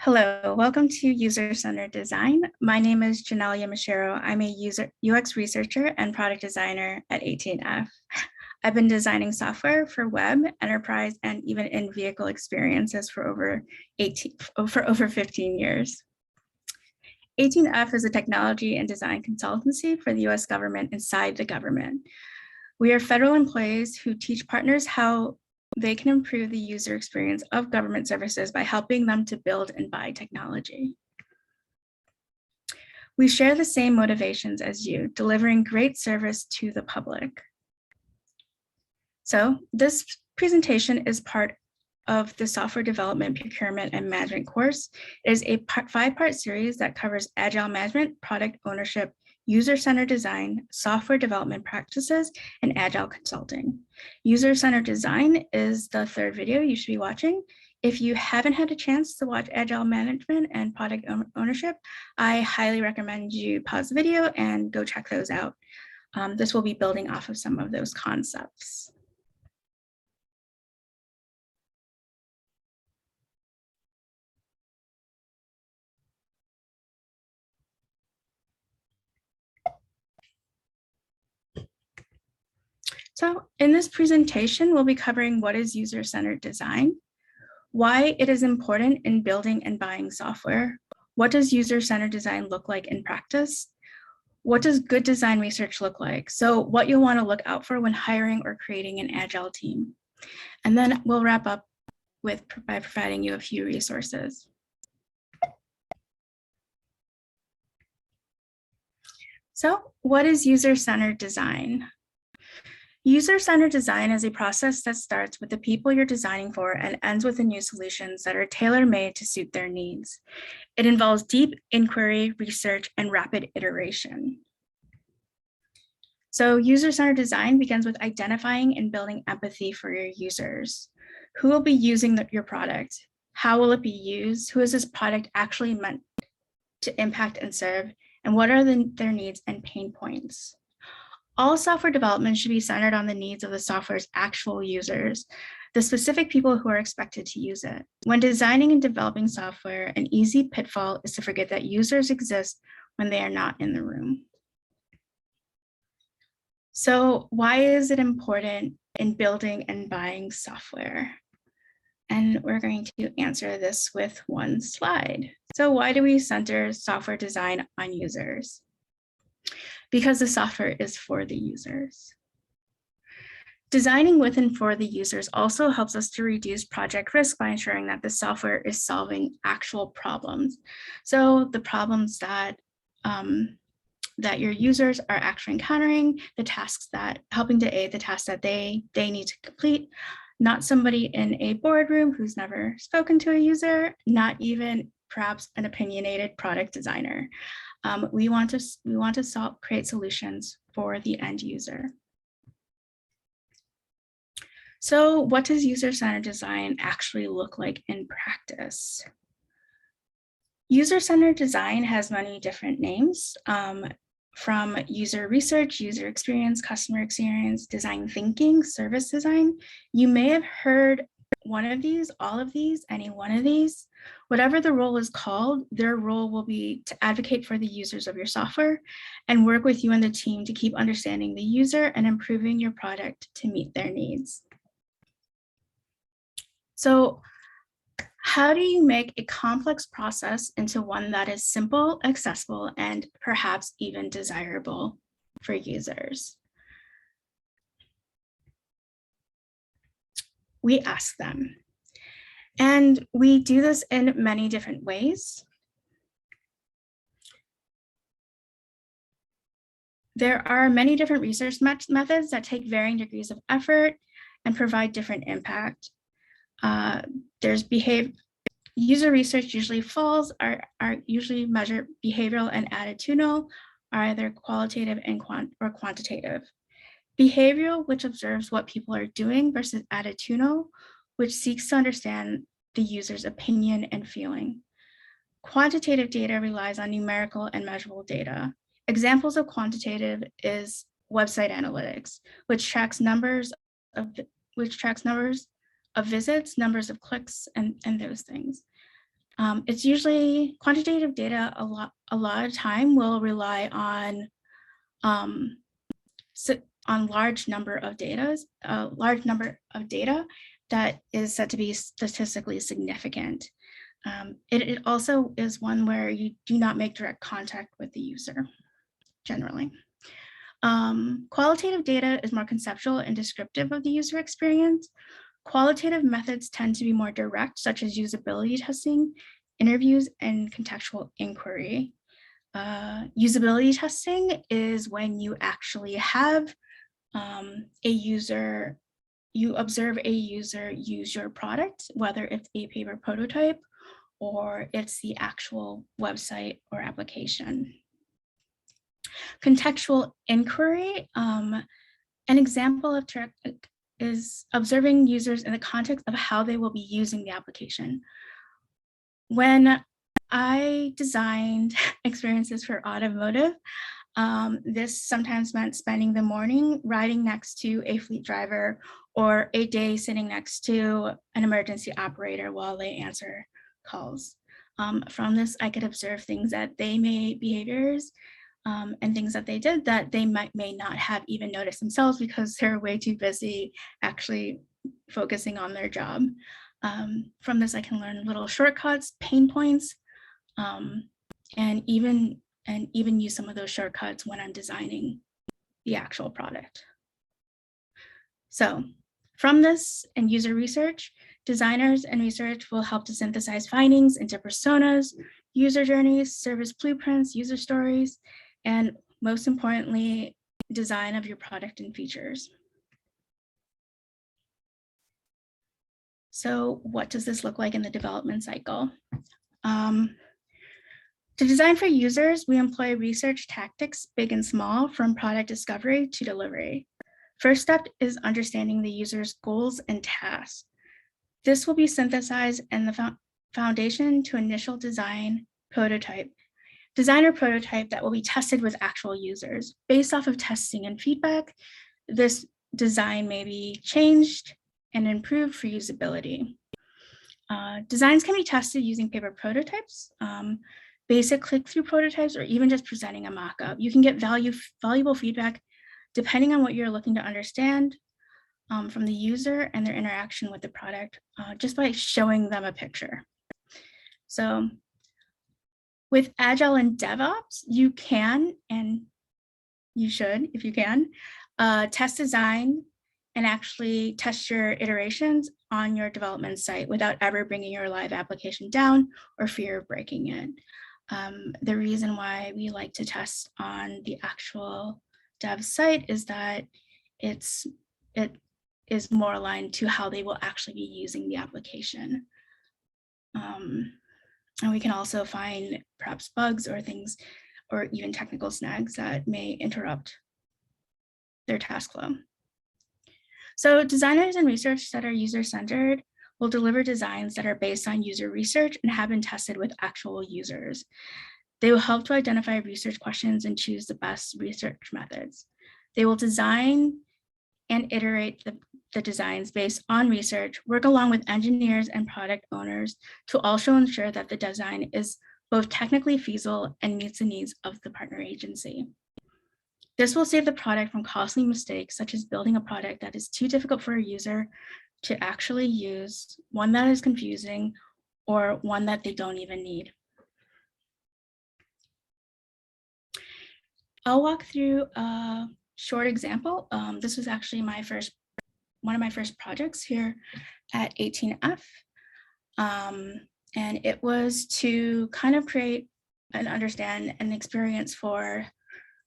Hello, welcome to User-Centered Design. My name is Janelia Machero. I'm a UX researcher and product designer at 18F. I've been designing software for web, enterprise, and even in-vehicle experiences for over 15 years. 18F is a technology and design consultancy for the US government inside the government. We are federal employees who teach partners how they can improve the user experience of government services by helping them to build and buy technology. We share the same motivations as you, delivering great service to the public. So this presentation is part of the software development, procurement, and management course. It is a five-part series that covers agile management, product ownership, user-centered design, software development practices, and agile consulting. User-centered design is the third video you should be watching. If you haven't had a chance to watch agile management and product ownership, I highly recommend you pause the video and go check those out. This will be building off of some of those concepts. So in this presentation, we'll be covering what is user-centered design, why it is important in building and buying software, what does user-centered design look like in practice, what does good design research look like, so what you'll want to look out for when hiring or creating an agile team. And then we'll wrap up by providing you a few resources. So what is user-centered design? User-centered design is a process that starts with the people you're designing for and ends with the new solutions that are tailor-made to suit their needs. It involves deep inquiry, research, and rapid iteration. So user-centered design begins with identifying and building empathy for your users. Who will be using your product? How will it be used? Who is this product actually meant to impact and serve? And what are their needs and pain points? All software development should be centered on the needs of the software's actual users, the specific people who are expected to use it. When designing and developing software, an easy pitfall is to forget that users exist when they are not in the room. So why is it important in building and buying software? And we're going to answer this with one slide. So why do we center software design on users? Because the software is for the users. Designing with and for the users also helps us to reduce project risk by ensuring that the software is solving actual problems. So the problems that your users are actually encountering, the tasks that helping to aid the tasks that they need to complete, not somebody in a boardroom who's never spoken to a user, not even perhaps an opinionated product designer. We want to create solutions for the end user. So what does user-centered design actually look like in practice? User-centered design has many different names, from user research, user experience, customer experience, design thinking, service design. You may have heard one of these, all of these, any one of these. Whatever the role is called, their role will be to advocate for the users of your software and work with you and the team to keep understanding the user and improving your product to meet their needs. So how do you make a complex process into one that is simple, accessible, and perhaps even desirable for users? We ask them. And we do this in many different ways. There are many different research methods that take varying degrees of effort and provide different impact. User research usually are usually measure behavioral and attitudinal, are either qualitative and or quantitative. Behavioral, which observes what people are doing, versus attitudinal, which seeks to understand the user's opinion and feeling. Quantitative data relies on numerical and measurable data. Examples of quantitative is website analytics, which tracks numbers of visits, numbers of clicks, and those things. It's usually quantitative data. A lot of time will rely on large number of data, that is said to be statistically significant. It also is one where you do not make direct contact with the user, generally. Qualitative data is more conceptual and descriptive of the user experience. Qualitative methods tend to be more direct, such as usability testing, interviews, and contextual inquiry. Usability testing is when you actually have a user, you observe a user use your product, whether it's a paper prototype or it's the actual website or application. Contextual inquiry, an example of is observing users in the context of how they will be using the application. When I designed experiences for automotive, this sometimes meant spending the morning riding next to a fleet driver or a day sitting next to an emergency operator while they answer calls. From this, I could observe things that they may, behaviors and things that they did that they may not have even noticed themselves because they're way too busy actually focusing on their job. From this, I can learn little shortcuts, pain points, and even use some of those shortcuts when I'm designing the actual product. So from this and user research, designers and research will help to synthesize findings into personas, user journeys, service blueprints, user stories, and most importantly, design of your product and features. So what does this look like in the development cycle? To design for users, we employ research tactics, big and small, from product discovery to delivery. First step is understanding the user's goals and tasks. This will be synthesized in the foundation to initial design prototype. Designer prototype that will be tested with actual users. Based off of testing and feedback, this design may be changed and improved for usability. Designs can be tested using paper prototypes, basic click-through prototypes, or even just presenting a mock-up. You can get valuable feedback depending on what you're looking to understand from the user and their interaction with the product, just by showing them a picture. So with Agile and DevOps, you can, and you should, if you can, test design and actually test your iterations on your development site without ever bringing your live application down or fear of breaking it. The reason why we like to test on the actual dev site is that it is more aligned to how they will actually be using the application. And we can also find perhaps bugs or things, or even technical snags that may interrupt their task flow. So designers and research that are user-centered will deliver designs that are based on user research and have been tested with actual users. They will help to identify research questions and choose the best research methods. They will design and iterate the designs based on research, work along with engineers and product owners to also ensure that the design is both technically feasible and meets the needs of the partner agency. This will save the product from costly mistakes, such as building a product that is too difficult for a user to actually use, one that is confusing, or one that they don't even need. I'll walk through a short example. This was actually one of my first projects here at 18F. And it was to kind of create and understand an experience for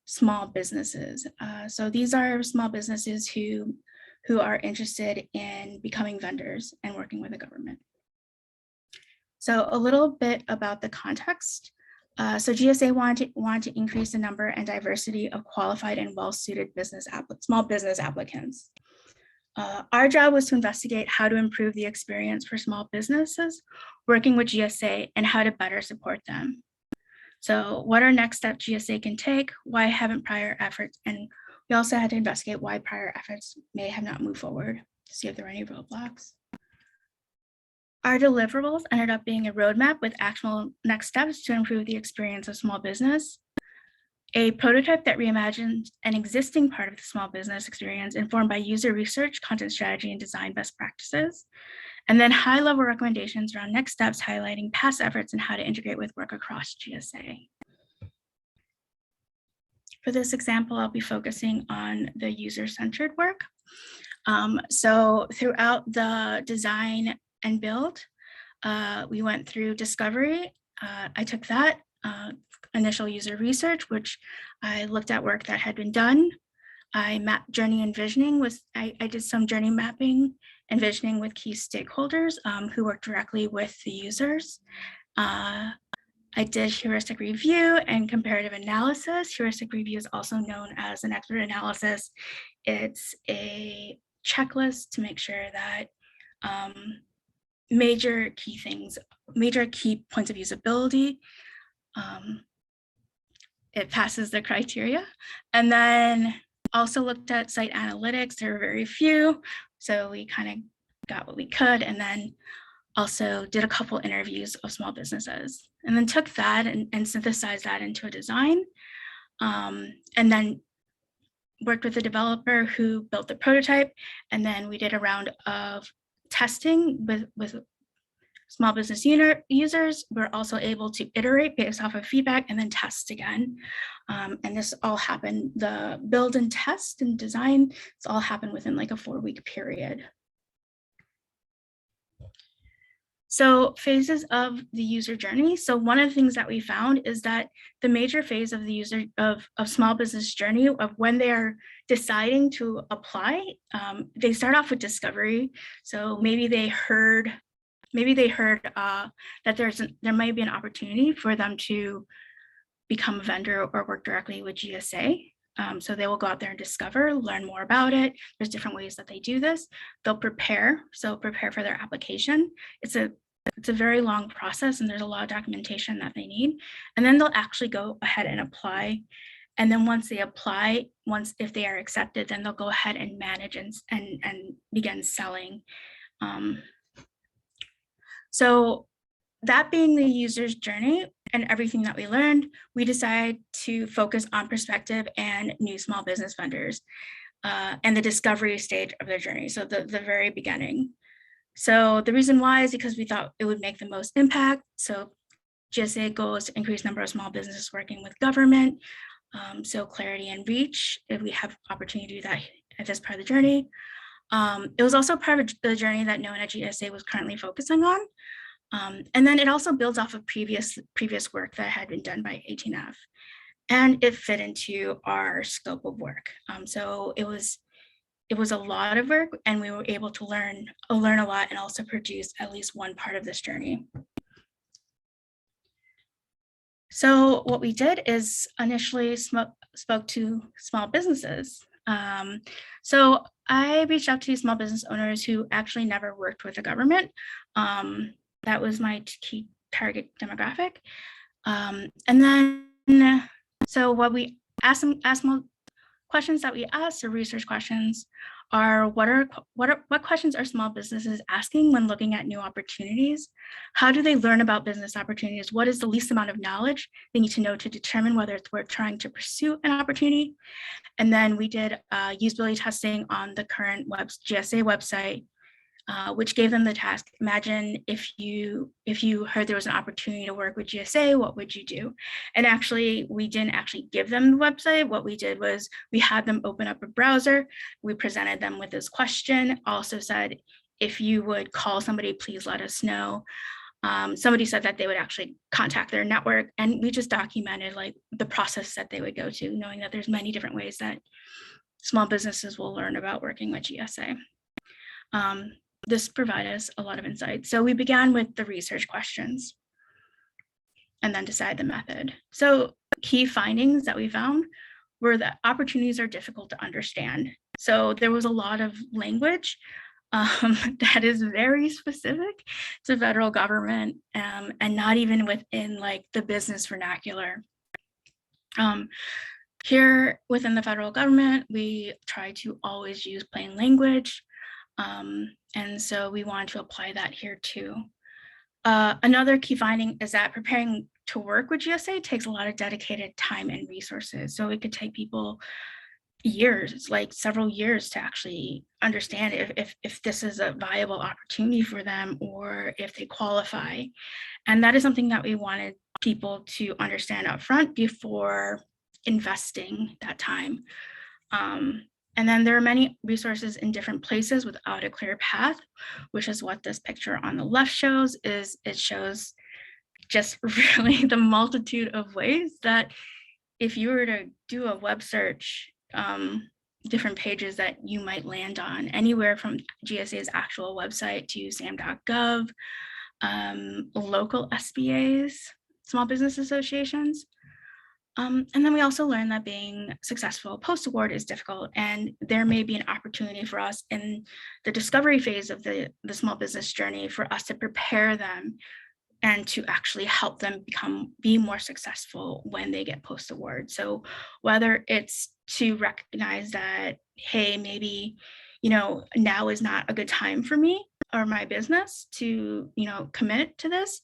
small businesses. So these are small businesses who are interested in becoming vendors and working with the government. So a little bit about the context. So GSA wanted to increase the number and diversity of qualified and well-suited small business applicants. Our job was to investigate how to improve the experience for small businesses working with GSA and how to better support them. So what are next steps GSA can take? Why haven't prior efforts? And we also had to investigate why prior efforts may have not moved forward to see if there were any roadblocks. Our deliverables ended up being a roadmap with actual next steps to improve the experience of small business, a prototype that reimagines an existing part of the small business experience informed by user research, content strategy, and design best practices, and then high-level recommendations around next steps highlighting past efforts and how to integrate with work across GSA. For this example, I'll be focusing on the user-centered work. So throughout the design and build, we went through discovery. I took that initial user research, which I looked at work that had been done. I mapped journey and visioning. I did some journey mapping and visioning with key stakeholders who work directly with the users. I did heuristic review and comparative analysis. Heuristic review is also known as an expert analysis. It's a checklist to make sure that major key points of usability, it passes the criteria. And then also looked at site analytics. There were very few, so we kind of got what we could, and then also did a couple interviews of small businesses, and then took that and synthesized that into a design, and then worked with the developer who built the prototype, and then we did a round of testing with small business users. We're also able to iterate based off of feedback and then test again. And this all happened, the build and test and design, it's all happened within like a 4-week period. So phases of the user journey. So one of the things that we found is that the major phase of the user of small business journey of when they are deciding to apply, they start off with discovery. So maybe they heard that there might be an opportunity for them to become a vendor or work directly with GSA. So they will go out there and discover, learn more about it. There's different ways that they do this. They'll prepare for their application. It's a very long process, and there's a lot of documentation that they need. And then they'll actually go ahead and apply. And then once they apply, if they are accepted, then they'll go ahead and manage and begin selling. So that being the user's journey and everything that we learned, we decided to focus on prospective and new small business vendors and the discovery stage of their journey, so the very beginning. So the reason why is because we thought it would make the most impact. So GSA goals to increase number of small businesses working with government, so clarity and reach, if we have opportunity to do that at this part of the journey. It was also part of the journey that no one at GSA was currently focusing on. And then it also builds off of previous work that had been done by 18F, and it fit into our scope of work. So it was a lot of work, and we were able to learn a lot and also produce at least one part of this journey. So what we did is initially spoke to small businesses. So I reached out to small business owners who actually never worked with the government. That was my key target demographic. And then, so what we asked questions that we asked, or research questions, are what questions are small businesses asking when looking at new opportunities? How do they learn about business opportunities? What is the least amount of knowledge they need to know to determine whether it's worth trying to pursue an opportunity? And then we did usability testing on the current GSA website, which gave them the task. Imagine if you heard there was an opportunity to work with GSA, what would you do? And actually, we didn't actually give them the website. What we did was we had them open up a browser. We presented them with this question, also said, if you would call somebody, please let us know. Somebody said that they would actually contact their network, and we just documented like the process that they would go to, knowing that there's many different ways that small businesses will learn about working with GSA. This provided us a lot of insight. So we began with the research questions and then decided the method. So key findings that we found were that opportunities are difficult to understand. So there was a lot of language that is very specific to federal government and not even within like the business vernacular. Here within the federal government, we try to always use plain language. And so we wanted to apply that here too. Another key finding is that preparing to work with GSA takes a lot of dedicated time and resources. So it could take people years, like several years, to actually understand if this is a viable opportunity for them or if they qualify. And that is something that we wanted people to understand up front before investing that time. And then there are many resources in different places without a clear path, which is what this picture on the left shows. Is it shows just really the multitude of ways that if you were to do a web search, different pages that you might land on, anywhere from GSA's actual website to sam.gov, local SBAs, small business associations. And then we also learned that being successful post-award is difficult, and there may be an opportunity for us in the discovery phase of the small business journey for us to prepare them and to actually help them be more successful when they get post-award. So whether it's to recognize that, hey, maybe, now is not a good time for me or my business to, commit to this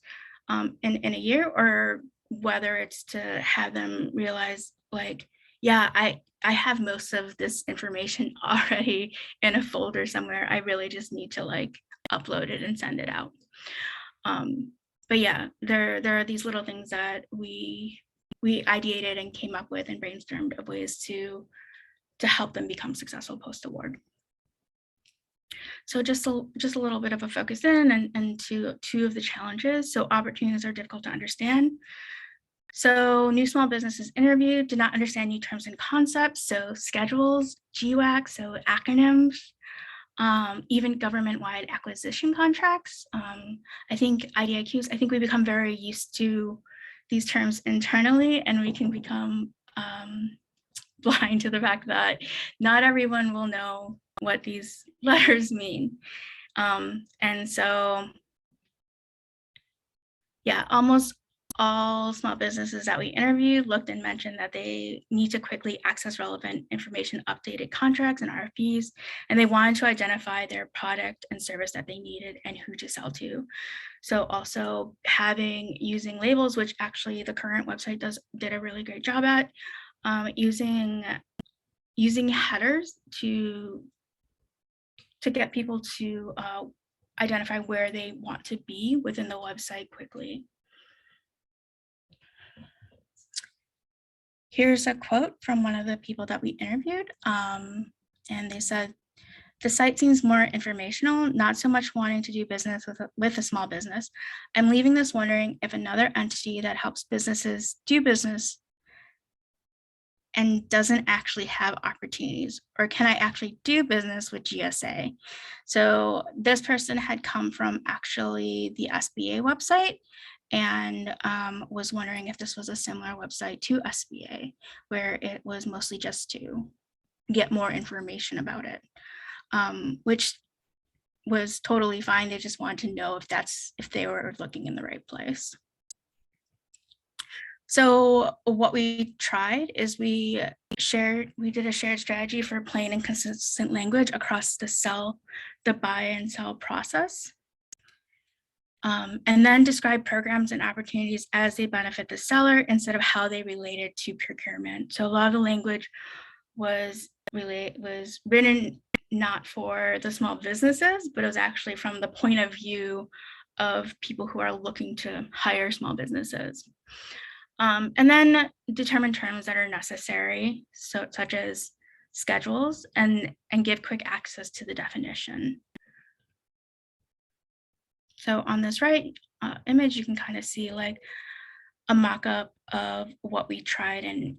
in a year, or whether it's to have them realize, like, yeah, I have most of this information already in a folder somewhere. I really just need to upload it and send it out. But yeah, there are these little things that we ideated and came up with and brainstormed of ways to help them become successful post-award. So just a little bit of a focus in and to two of the challenges. So opportunities are difficult to understand. So new small businesses interviewed did not understand new terms and concepts. So schedules, GWAC, so acronyms, even government-wide acquisition contracts. I think IDIQs, I think we become very used to these terms internally, and we can become blind to the fact that not everyone will know what these letters mean. And so, yeah, almost all small businesses that we interviewed looked and mentioned that they need to quickly access relevant information, updated contracts and RFPs, and they wanted to identify their product and service that they needed and who to sell to. So also using labels, which actually the current website did a really great job at, using headers to get people to identify where they want to be within the website quickly. Here's a quote from one of the people that we interviewed. And they said, "The site seems more informational, not so much wanting to do business with a small business. I'm leaving this wondering if another entity that helps businesses do business and doesn't actually have opportunities, or can I actually do business with GSA?" So this person had come from actually the SBA website and was wondering if this was a similar website to SBA, where it was mostly just to get more information about it, which was totally fine. They just wanted to know if they were looking in the right place. So what we tried is we did a shared strategy for plain and consistent language across the buy and sell process. And then describe programs and opportunities as they benefit the seller instead of how they related to procurement. So a lot of the language was written not for the small businesses, but it was actually from the point of view of people who are looking to hire small businesses. And then determine terms that are necessary, such as schedules, and give quick access to the definition. So on this right image, you can kind of see like a mock-up of what we tried and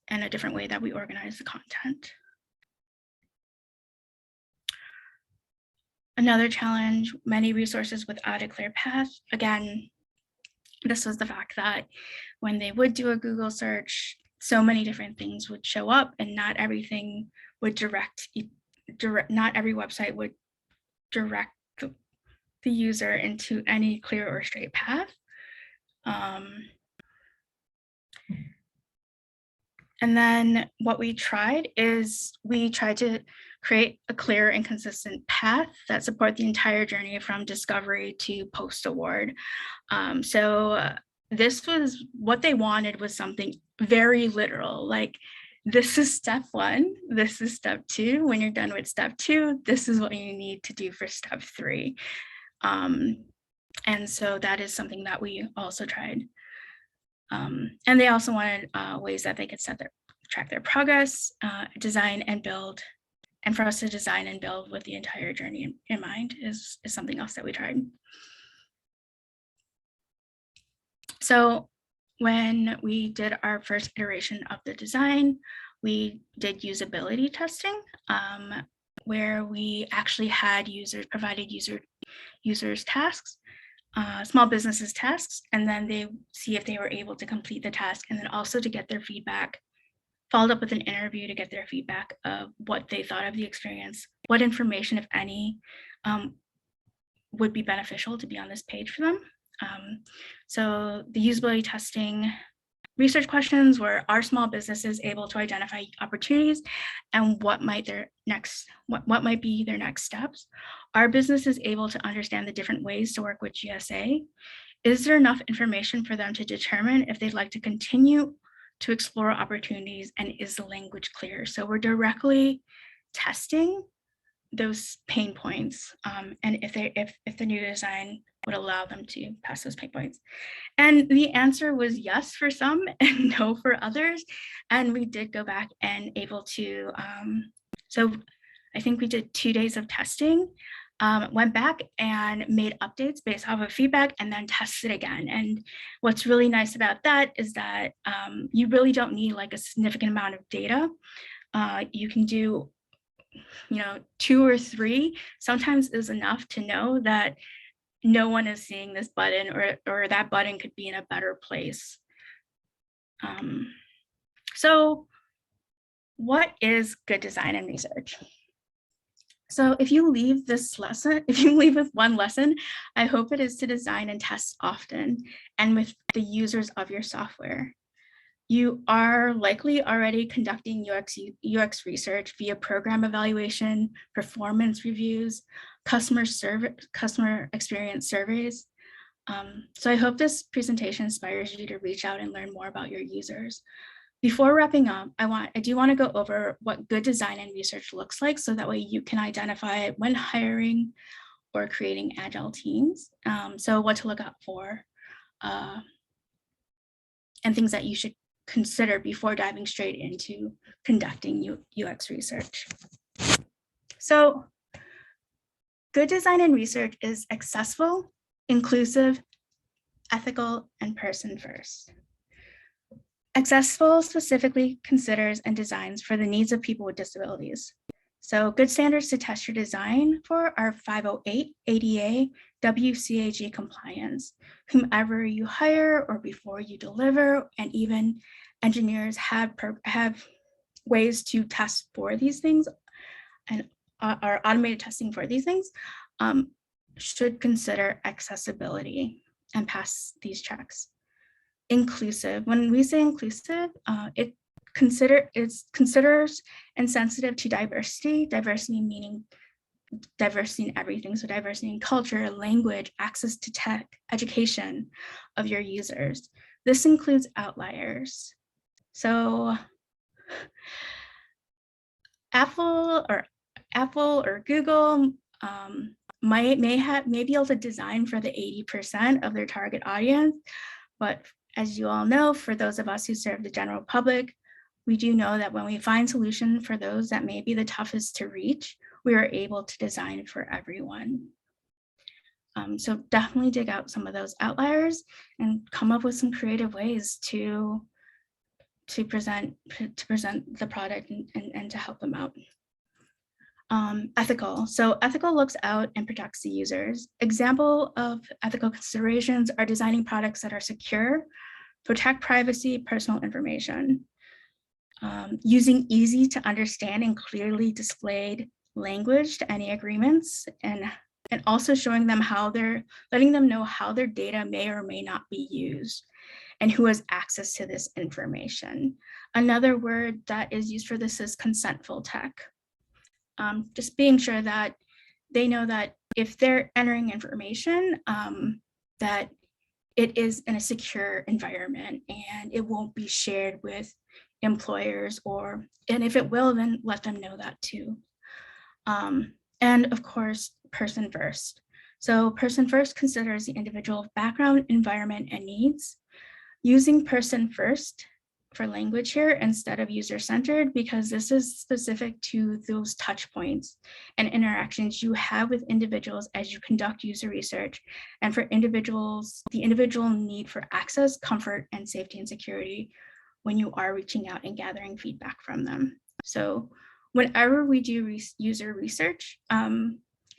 a different way that we organize the content. Another challenge, many resources without a clear path. Again, this was the fact that when they would do a Google search, so many different things would show up, and not everything would not every website would direct the user into any clear or straight path. And then what we tried is we tried to create a clear and consistent path that support the entire journey from discovery to post-award. This was what they wanted, was something very literal, like this is step 1, this is step 2. When you're done with step 2, this is what you need to do for step 3. And so that is something that we also tried. And they also wanted ways that they could track their progress, design and build. And for us to design and build with the entire journey in mind is something else that we tried. So when we did our first iteration of the design, we did usability testing, where we actually had provided users tasks, small businesses tasks, and then they see if they were able to complete the task, and then also to get their feedback, followed up with an interview to get their feedback of what they thought of the experience, what information, if any, would be beneficial to be on this page for them. So the usability testing research questions were, are small businesses able to identify opportunities, and what might be their next steps? Are businesses able to understand the different ways to work with GSA? Is there enough information for them to determine if they'd like to continue to explore opportunities, and is the language clear? So we're directly testing those pain points, and if the new design would allow them to pass those pain points. And the answer was yes for some and no for others. And we did go back and able to, so I think we did 2 days of testing, went back and made updates based off of feedback, and then tested again. And what's really nice about that is that you really don't need like a significant amount of data. You can do 2 or 3 sometimes is enough to know that no one is seeing this button, or that button could be in a better place. So what is good design and research? So if you leave with one lesson, I hope it is to design and test often and with the users of your software. You are likely already conducting UX research via program evaluation, performance reviews, customer experience surveys. So I hope this presentation inspires you to reach out and learn more about your users. Before wrapping up, I do want to go over what good design and research looks like, so that way you can identify it when hiring or creating agile teams. So what to look out for, and things that you should consider before diving straight into conducting UX research. So good design and research is accessible, inclusive, ethical, and person first. Accessible specifically considers and designs for the needs of people with disabilities. So good standards to test your design for are 508, ADA, WCAG compliance. Whomever you hire or before you deliver, and even engineers have ways to test for these things, and are automated testing for these things, should consider accessibility and pass these checks. Inclusive. When we say inclusive, it considers and sensitive to diversity. Diversity meaning diversity in everything. So diversity in culture, language, access to tech, education of your users. This includes outliers. So Apple or Google may be able to design for the 80% of their target audience, but as you all know, for those of us who serve the general public, we do know that when we find solutions for those that may be the toughest to reach, we are able to design for everyone. So definitely dig out some of those outliers and come up with some creative ways to present the product and to help them out. Ethical. So ethical looks out and protects the users. Example of ethical considerations are designing products that are secure, protect privacy, personal information. Using easy to understand and clearly displayed language to any agreements, and also showing them letting them know how their data may or may not be used and who has access to this information. Another word that is used for this is consentful tech. just being sure that they know that if they're entering information, that it is in a secure environment and it won't be shared with employers, and if it will, then let them know that too. And of course, person first. So person first considers the individual background, environment, and needs. Using person first for language here instead of user-centered, because this is specific to those touch points and interactions you have with individuals as you conduct user research, and for individuals, the individual need for access, comfort, and safety and security when you are reaching out and gathering feedback from them. So whenever we do user research,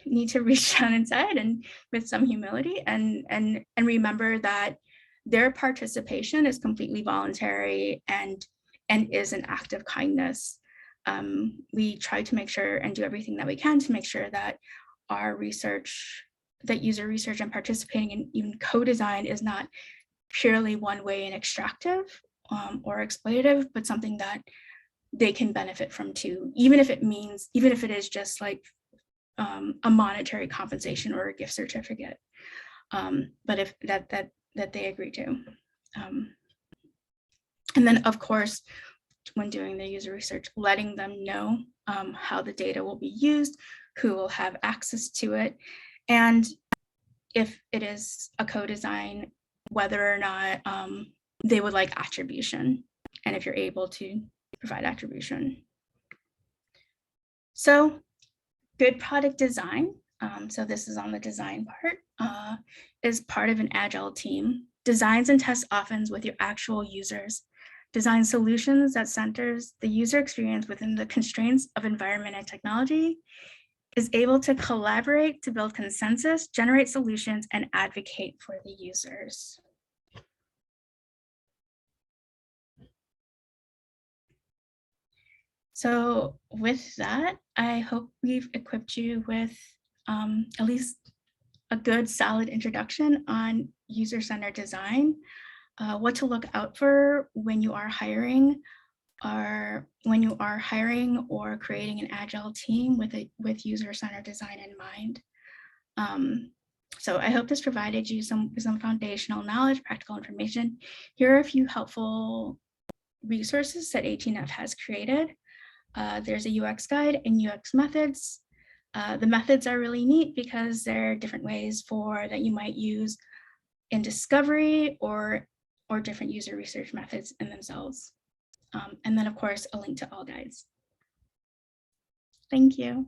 need to reach down inside and with some humility and remember that their participation is completely voluntary and is an act of kindness. We try to make sure and do everything that we can to make sure that our research, that user research and participating in even co-design is not purely one way and extractive or exploitative, but something that they can benefit from too, even if it is just like a monetary compensation or a gift certificate. But if that they agree to. And then of course, when doing the user research, letting them know how the data will be used, who will have access to it, and if it is a co-design, whether or not they would like attribution, and if you're able to provide attribution. So good product design, so this is on the design part, is part of an agile team. Designs and tests often with your actual users. Design solutions that centers the user experience within the constraints of environment and technology, is able to collaborate to build consensus, generate solutions, and advocate for the users. So with that, I hope we've equipped you with at least a good solid introduction on user-centered design, what to look out for when you are hiring or creating an agile team with user-centered design in mind. So I hope this provided you some foundational knowledge, practical information. Here are a few helpful resources that 18F has created. There's a UX guide and UX methods. The methods are really neat because there are different ways that you might use in discovery or different user research methods in themselves. And then of course, a link to all guides. Thank you.